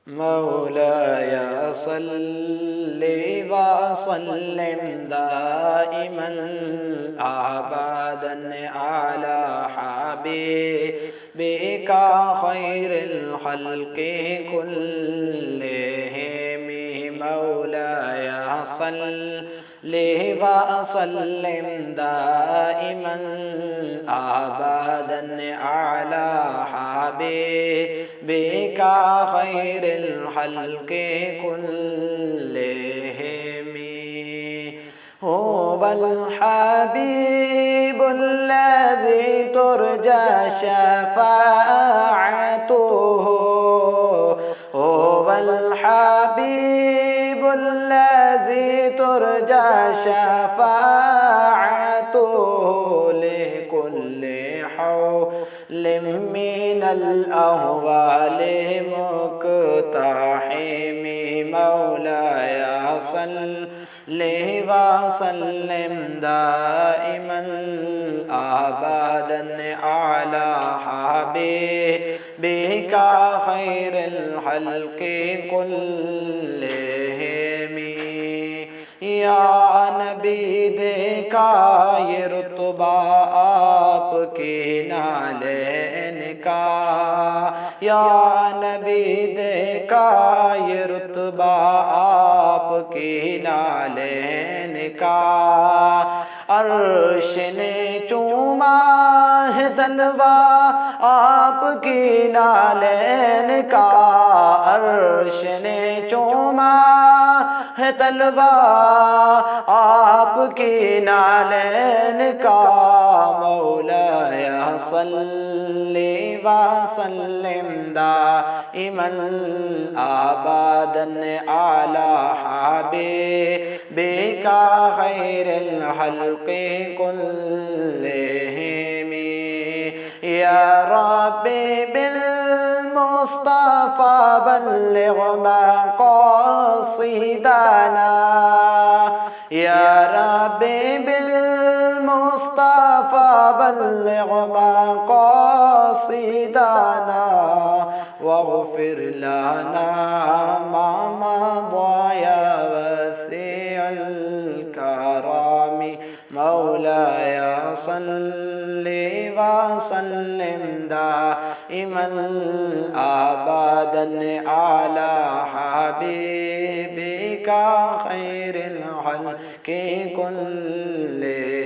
مولاي صل وسلم دائما أبدا على حبيبك خير الخلق كلهم. مولاي صل وسلم دائما أبدا على حبيبك خير الخلق كلهم. هو الحبيب الذي ترجى شفاعته، هو الحبيب الذي ترجى شفاعته لكل حول من الأهوال مقتحم. مولاي صل وسلم دائما أبدا على حبيبك خير الخلق كلهم. یا نبی دیکھا یہ رتبہ آپ کی نالین کا، یا نبی دیکھا یہ رتبہ آپ کی نالین کا. عرش نے چوما ہے تلوا آپ کی نالین کا، عرش نے چوما ہے تلوا آپ کی نالین کا. مولاي صل وسلم دائما أبدا على حبيبك خير الخلق كلهم. يا ربي بالمصطفى بلغ مقاصدنا، يا ربي بالمصطفى بلغ مقاصدنا، واغفر لنا ما مضى يا واسع الكرم. مولاي صل وسلم دائما أبدا على حبيبك خير الخلق كلهم.